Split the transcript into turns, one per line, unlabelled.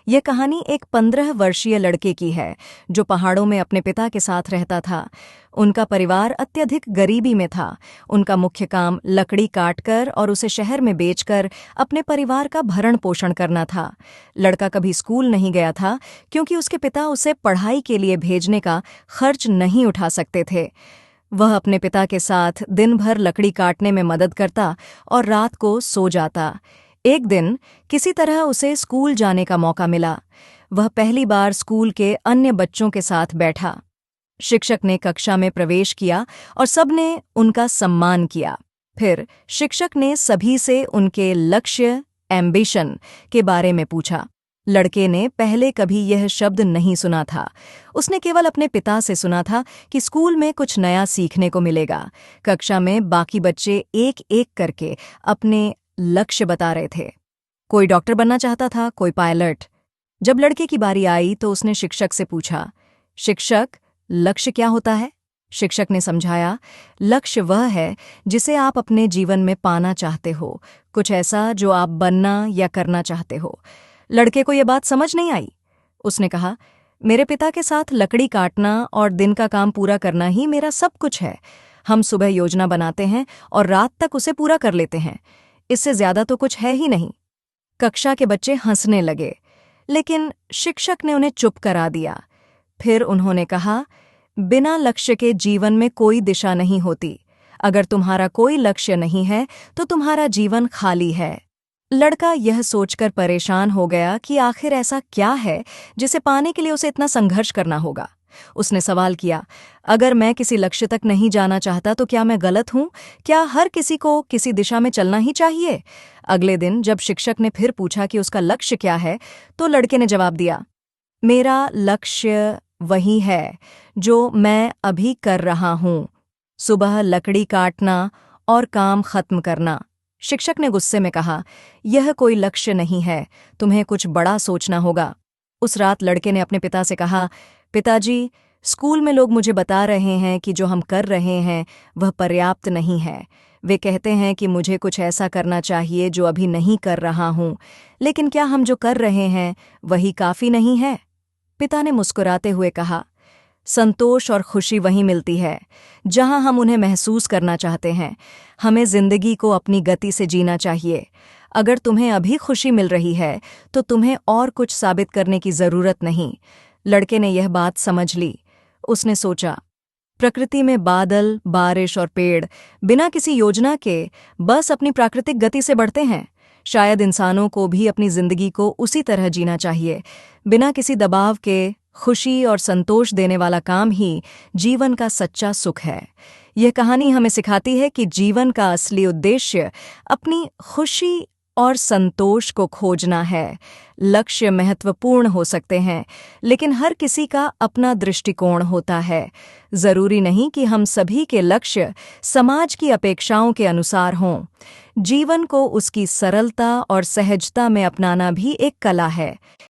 यह कहानी एक 15 वर्षीय लड़के की है जो पहाड़ों में अपने पिता के साथ रहता था। उनका परिवार अत्यधिक गरीबी में था। उनका मुख्य काम लकड़ी काटकर और उसे शहर में बेचकर अपने परिवार का भरण पोषण करना था। लड़का कभी स्कूल नहीं गया था क्योंकि उसके पिता उसे पढ़ाई के लिए भेजने का खर्च नहीं उठा सकते थे। वह अपने पिता के साथ दिन भर लकड़ी काटने में मदद करता और रात को सो जाता। एक दिन किसी तरह उसे स्कूल जाने का मौका मिला। वह पहली बार स्कूल के अन्य बच्चों के साथ बैठा। शिक्षक ने कक्षा में प्रवेश किया और सबने उनका सम्मान किया। फिर शिक्षक ने सभी से उनके लक्ष्य एम्बिशन के बारे में पूछा। लड़के ने पहले कभी यह शब्द नहीं सुना था। उसने केवल अपने पिता से सुना था कि स्कूल में कुछ नया सीखने को मिलेगा। कक्षा में बाकी बच्चे एक एक करके अपने लक्ष्य बता रहे थे। कोई डॉक्टर बनना चाहता था, कोई पायलट। जब लड़के की बारी आई तो उसने शिक्षक से पूछा, शिक्षक, लक्ष्य क्या होता है? शिक्षक ने समझाया, लक्ष्य वह है जिसे आप अपने जीवन में पाना चाहते हो, कुछ ऐसा जो आप बनना या करना चाहते हो। लड़के को यह बात समझ नहीं आई। उसने कहा, मेरे पिता के साथ लकड़ी काटना और दिन का काम पूरा करना ही मेरा सब कुछ है। हम सुबह योजना बनाते हैं और रात तक उसे पूरा कर लेते हैं। इससे ज्यादा तो कुछ है ही नहीं। कक्षा के बच्चे हंसने लगे, लेकिन शिक्षक ने उन्हें चुप करा दिया। फिर उन्होंने कहा, बिना लक्ष्य के जीवन में कोई दिशा नहीं होती। अगर तुम्हारा कोई लक्ष्य नहीं है तो तुम्हारा जीवन खाली है। लड़का यह सोचकर परेशान हो गया कि आखिर ऐसा क्या है जिसे पाने के लिए उसे इतना संघर्ष करना होगा। उसने सवाल किया, अगर मैं किसी लक्ष्य तक नहीं जाना चाहता तो क्या मैं गलत हूं? क्या हर किसी को किसी दिशा में चलना ही चाहिए? अगले दिन जब शिक्षक ने फिर पूछा कि उसका लक्ष्य क्या है, तो लड़के ने जवाब दिया, मेरा लक्ष्य वही है जो मैं अभी कर रहा हूं, सुबह लकड़ी काटना और काम खत्म करना। शिक्षक ने गुस्से में कहा, यह कोई लक्ष्य नहीं है, तुम्हें कुछ बड़ा सोचना होगा। उस रात लड़के ने अपने पिता से कहा, पिताजी, स्कूल में लोग मुझे बता रहे हैं कि जो हम कर रहे हैं वह पर्याप्त नहीं है। वे कहते हैं कि मुझे कुछ ऐसा करना चाहिए जो अभी नहीं कर रहा हूं, लेकिन क्या हम जो कर रहे हैं वही काफी नहीं है? पिता ने मुस्कुराते हुए कहा, संतोष और खुशी वहीं मिलती है जहां हम उन्हें महसूस करना चाहते हैं। हमें जिंदगी को अपनी गति से जीना चाहिए। अगर तुम्हें अभी खुशी मिल रही है तो तुम्हें और कुछ साबित करने की जरूरत नहीं। लड़के ने यह बात समझ ली। उसने सोचा, प्रकृति में बादल, बारिश और पेड़ बिना किसी योजना के बस अपनी प्राकृतिक गति से बढ़ते हैं। शायद इंसानों को भी अपनी जिंदगी को उसी तरह जीना चाहिए, बिना किसी दबाव के। खुशी और संतोष देने वाला काम ही जीवन का सच्चा सुख है। यह कहानी हमें सिखाती है कि जीवन का असली उद्देश्य अपनी खुशी और संतोष को खोजना है। लक्ष्य महत्वपूर्ण हो सकते हैं, लेकिन हर किसी का अपना दृष्टिकोण होता है। जरूरी नहीं कि हम सभी के लक्ष्य समाज की अपेक्षाओं के अनुसार हों। जीवन को उसकी सरलता और सहजता में अपनाना भी एक कला है।